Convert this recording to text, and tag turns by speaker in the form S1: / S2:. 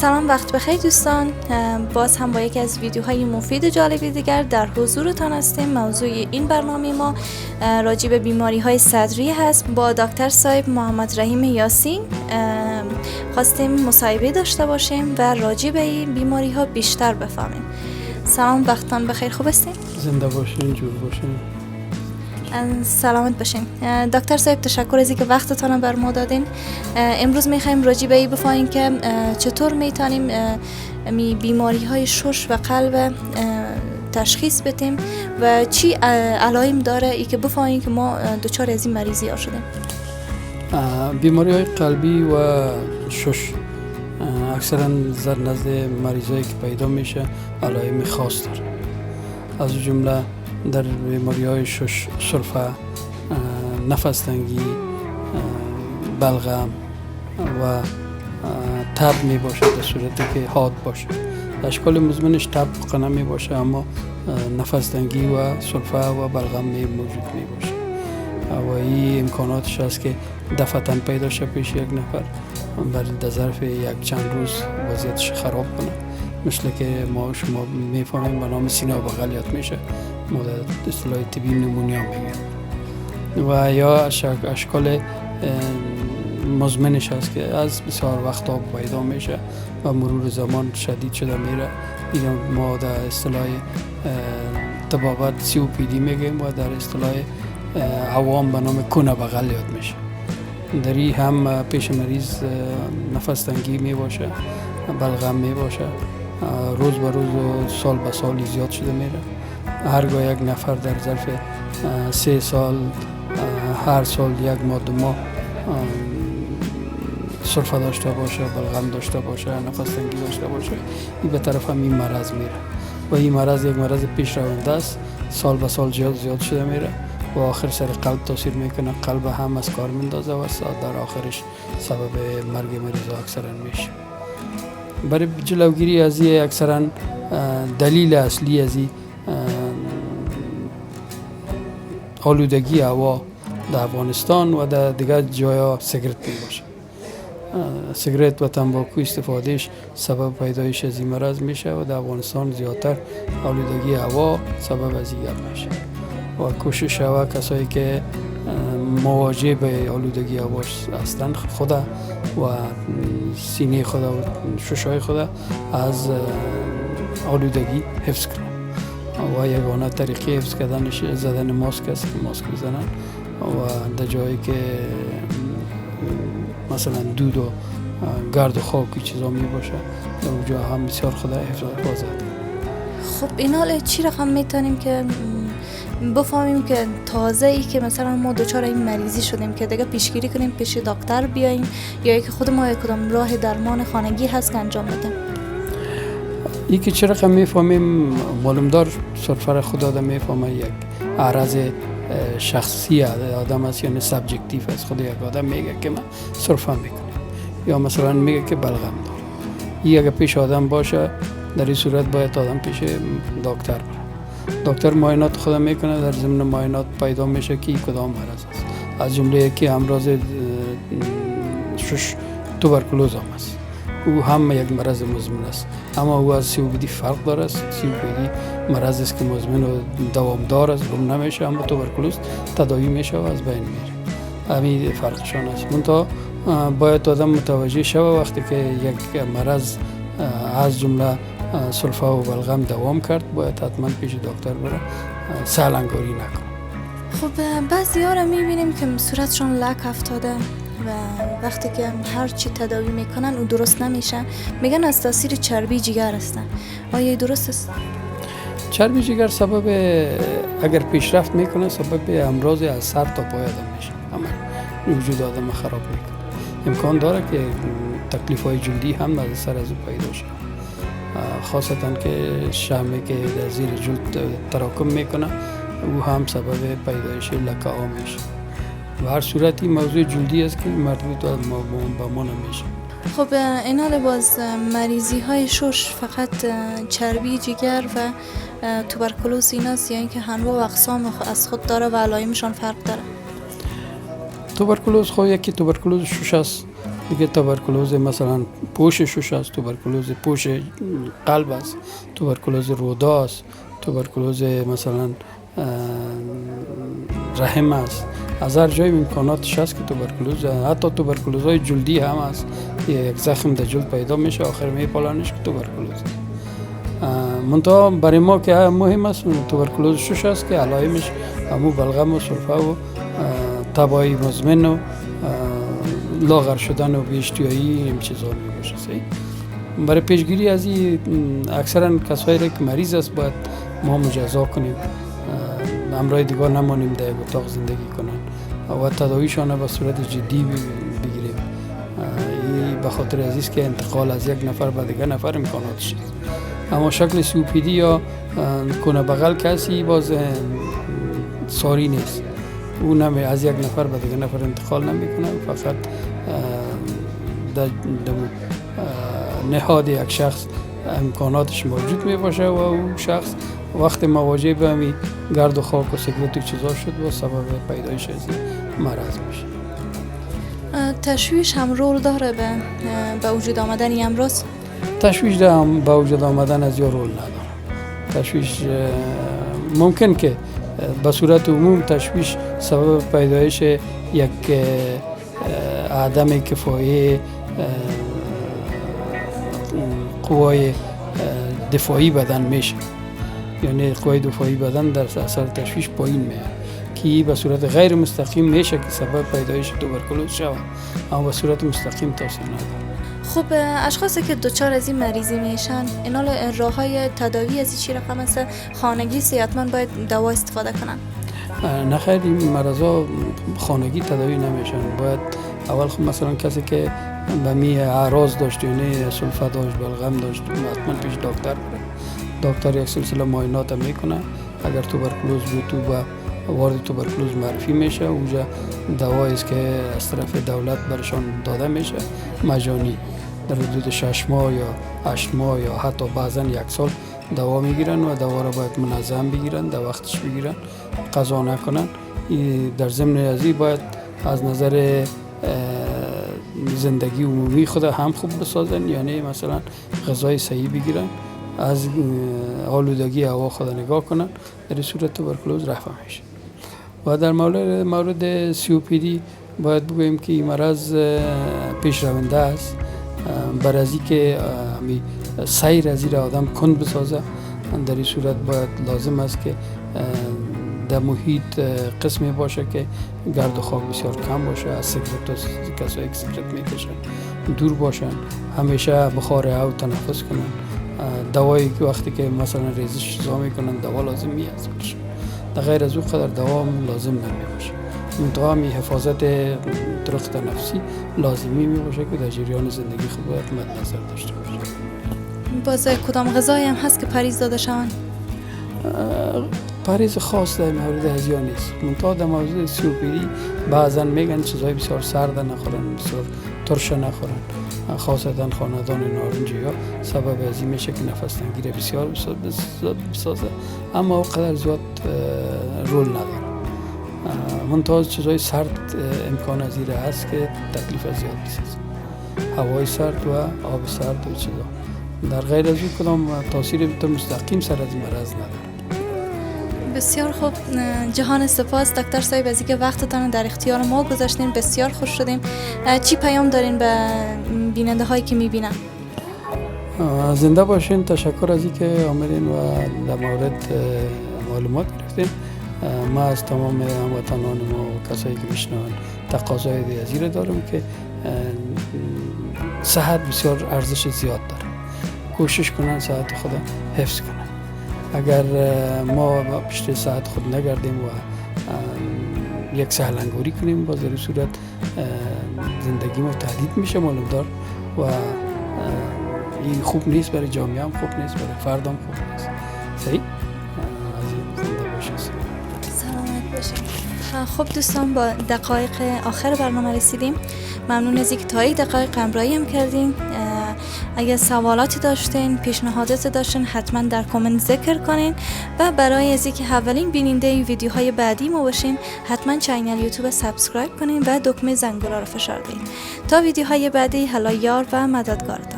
S1: سلام، وقت بخیر دوستان. باز هم با یکی از ویدیوهای مفید و جالبی دیگر در حضورتان هستیم. موضوع این برنامه ما راجع به بیماری های صدری هست. با دکتر صاحب محمد رحیم یاسین خواستیم مصاحبه داشته باشیم و راجع به این بیماری ها بیشتر بفهمیم. سلام، وقتتان بخیر، خوب هستین؟
S2: زنده باشین، جور باشین.
S1: سلامت باشین. دکتر صاحب تشکر از اینکه وقتتان بر ما دادین. امروز میخوایم راجع به این بفهمیم که چطور میتونیم بیماری های شش و قلب تشخیص بدیم و چی علائم داره ای که بفهمیم که ما دچار از این مریضی ها شدیم.
S2: بیماری های قلبی و شش اکثرا در نزد مریضایی که پیدا میشه علائم خاص داره. از جمله در بیماری های شش سرفه، نفس تنگی، بلغم و تب می باشه در صورتی که حاد باشه. اشکال مزمنش تب قنه می باشه، اما نفس تنگی و سرفه و بلغم موجود می باشه و این امکاناتش هست که دفعتاً پیدا شه پیش یک نفر برای در ظرف یک چند روز وضعیتش خراب کنه، مثل که ما شما میفهمیم به نام سینه و بغلیات میشه، ما در اصطلاح طبی نمونیا میگیم. و یا اشکال مزمنش هست که از بسیار وقتا پیدا میشه و مرور زمان شدید شده میره. این ما در اصطلاح طبابت COPD میگیم و در اصطلاح عوام به نام کونه بغلیات میشه. در این هم پیش مریض نفس تنگی می باشه، بلغم می باشه، روز به روز و سال به سال زیاد شده میره. هرگاه یک نفر در ظرف 3 سال هر سال یک ماه دو ماه سرفه داشته باشه، بلغم داشته باشه، نفس تنگی داشته باشه، این به طرف هم این مرض میره و این مرض یک مرض پیش رونده است، سال به سال زیاد شده میره و آخر سر قلب تاثیر میکنه، قلب هم از کار میندازه و در آخرش سبب مرگ مریض اکثرا میشه. برای جلوگیری از این اکثرا دلیل اصلی از این آلودگی هوا در افغانستان و در دیگر جایا سیگرت می باشه. سیگرت و تنباکو استفادهش سبب پیدایش از این مرض میشه و در افغانستان زیادتر آلودگی هوا سبب از این میشه و کوشش هوا کسایی که مواجه به آلودگی هوا هستند خود و سینه خود و ششای خود از آلودگی حفظ کنند و یگانه طریقه حفظ کردنش زدن ماسک است که ماسک بزنن و در جایی که مثلا دود و گرد و خاک چیزا می باشه در اونجا هم بسیار خود حفاظت.
S1: خب این حال چی رقم میتونیم که بفهمیم که تازه ای که مثلا ما دچار این مریضی شدیم که دیگه پیشگیری کنیم پیش دکتر بیاییم یا اینکه خود ما کدام راه درمان خانگی هست که انجام بدیم؟
S2: این که چه رقم میفهمیم معلومدار سرفر خود آدم میفهمه یک عرض شخصی آدم است، یعنی سابجکتیو است. خود یک آدم میگه که من سرفه میکنم یا مثلا میگه که بلغم دارم. این اگه پیش آدم باشه در این صورت باید آدم پیش دکتر بره. دکتر معاینات خود میکنه، در ضمن معاینات پیدا میشه که کدام مرض است. از جمله که امراض شش توبرکلوز هم است. او هم یک مرض مزمن است، اما او از COPD فرق داره. COPD مرض است که مزمن و دوامدار است، گم نمیشه، اما توبرکلوز تداوی میشه و از بین میره. همین فرقشان است. منتها باید آدم متوجه شوه وقتی که یک مرض از جمله سرفه و بلغم دوام کرد باید حتما پیش دکتر بره، سهلنگاری نکنه.
S1: خب بعضی ها رو میبینیم که صورتشون لک افتاده و وقتی که هر چی تداوی میکنن او درست نمیشه، میگن از تاثیر چربی جگر هستن. آیا درست است؟
S2: چربی جگر سبب اگر پیشرفت میکنه سبب امراض از سر تا پای آدم میشه، اما وجود آدم خراب میکنه. امکان داره که تکلیف های جلدی هم از سر از او پیدا شه، خاصتا که شمعی که در زیر جلد تراکم میکنه او هم سبب پیدایش لکه ها میشه. و هر صورتی موضوع جلدی است که مربوط به ما نمیشه.
S1: خب این حال باز مریضی های شش فقط چربی جگر و توبرکلوز ایناست یا اینکه انواع و اقسام از خود داره و علائمشان فرق داره؟
S2: توبرکلوز خب یکی توبرکلوز شش است، دیگه توبرکلوز مثلا پوش شش است، توبرکلوز پوش قلب است، توبرکلوز روده است، توبرکلوز مثلا رحم است. از هر جای امکاناتش هست که توبرکلوز، حتی توبرکلوز های جلدی هم هست، یک زخم در جلد پیدا میشه آخر میپالانش که توبرکلوز. منتها برای ما که مهم است توبرکلوز شش است که علائمش همو بلغم و سرفه و تبایی مزمن و لاغر شدن و بیشتیایی این چیزا می باشه. برای پیشگیری از این اکثرا کسایی را که مریض است باید ما مجازا کنیم، همراه دیگر نمانیم در یک اتاق زندگی کنن و تداویشان به صورت جدی بگیریم. این به خاطر عزیز که انتقال از یک نفر به دیگر نفر امکاناتش است. اما شکل COPD یا کنه بغل کسی باز ساری نیست، اون هم از یک نفر به دیگر نفر انتقال نمیکنه، فقط در نهاد یک شخص امکاناتش موجود می باشه و اون شخص وقت مواجه به همی گرد و خاک و سیگرت و چیزا شد و سبب پیدایش از این مرض میشه.
S1: تشویش هم رول داره به وجود آمدن این امراض؟
S2: تشویش هم به وجود آمدن از یا رول نداره. تشویش ممکن که به صورت عموم تشویش سبب پیدایش یک عدم کفایه قوای دفاعی بدن میشه، یعنی قوای دفاعی بدن در اثر تشویش پایین میاد که به صورت غیر مستقیم میشه که سبب پیدایش توبرکلوز شود، اما به صورت مستقیم تاثیر نداره.
S1: خب اشخاصی که دچار از این مریضی میشن، اینا راههای تداوی از چی رقم است؟ خانگی صحتمند باید دوا استفاده کنن؟
S2: نه خیر، این مرضا خانگی تداوی نمیشن. باید اول خب مثلا کسی که به می اعراض داشت، یعنی سلفه داشت، بلغم داشت، حتما پیش دکتر بره. دکتر یک سلسله معاینات میکنه، اگر توبرکلوز بود تو به وارد توبرکلوز معرفی میشه. اونجا دوایی است که از طرف دولت برشان داده میشه مجانی، در حدود 6 ماه یا 8 ماه یا حتی بعضا 1 سال دوا میگیرن و دوا را باید منظم بگیرن، در وقتش بگیرن، قضا نکنن. در ضمن ازی باید از نظر زندگی عمومی خود هم خوب بسازن، یعنی مثلا غذای صحیح بگیرن، از آلودگی هوا خود نگاه کنن، در این صورت توبرکلوز رفع میشه. و در مورد COPD باید بگوییم که این مرض پیش رونده است، بر ازی که سیر از این آدم کند بسازه. در این صورت باید لازم است که در محیط قسمی باشه که گرد و خاک بسیار کم باشه، از سیگرت و کسایی که سیگرت میکشن دور باشن، همیشه بخار هوا تنفس کنن. دوایی که وقتی که مثلا ریزش چیزا میکنن دوا لازم میاد باشه، در غیر از او قدر دوا لازم نمیباشه. منتها می حفاظت طرق تنفسی لازمی میباشه که در جریان زندگی خود باید مد نظر داشته باشه.
S1: باز کدام غذایی هم هست که پریز داده شون؟
S2: پریز خاص در مورد ازیا نیست، منتها در مورد COPD بعضا میگن چیزهای بسیار سرد نخورن، بسیار ترش نخورن، خاصتا خاندان نارنجی ها سبب ازی میشه که نفس تنگی بسیار بسازه، اما قدر زیاد رول نداره. منتها چیزهای سرد امکان ازی هست که تکلیف زیاد بسازه، هوای سرد و آب سرد و چیزا. در غیر از این کدام تاثیر مستقیم سر از این مرض نداره.
S1: بسیار خوب، جهان سپاس دکتر صاحب از اینکه وقتتان در اختیار ما گذاشتین، بسیار خوش شدیم. چی پیام دارین به بیننده هایی که میبینن؟
S2: زنده باشین، تشکر از اینکه آمدین و در مورد معلومات گرفتین. ما از تمام هموطنان ما و کسایی که میشنون تقاضای دیگه دارم که صحت بسیار ارزش زیاد داره، کوشش کنن صحت خود حفظ کنن. اگر ما پشت صحت خود نگردیم و یک سهلنگاری کنیم، باز در صورت زندگی ما تهدید میشه معلوم دار و این خوب نیست، برای جامعه هم خوب نیست، برای فرد هم خوب نیست. صحیح؟ زنده باشید.
S1: سلامت باشید. خب دوستان، با دقایق آخر برنامه رسیدیم. ممنون از اینکه تا این دقایق همراهی هم کردین. اگر سوالاتی داشتین، پیشنهاداتی داشتین، حتما در کامنت ذکر کنین و برای از اینکه اولین بیننده ویدیوهای بعدی ما باشین حتما کانال یوتیوب سابسکرایب کنین و دکمه زنگوله رو فشار دین تا ویدیوهای بعدی. هلا یار و مددگار.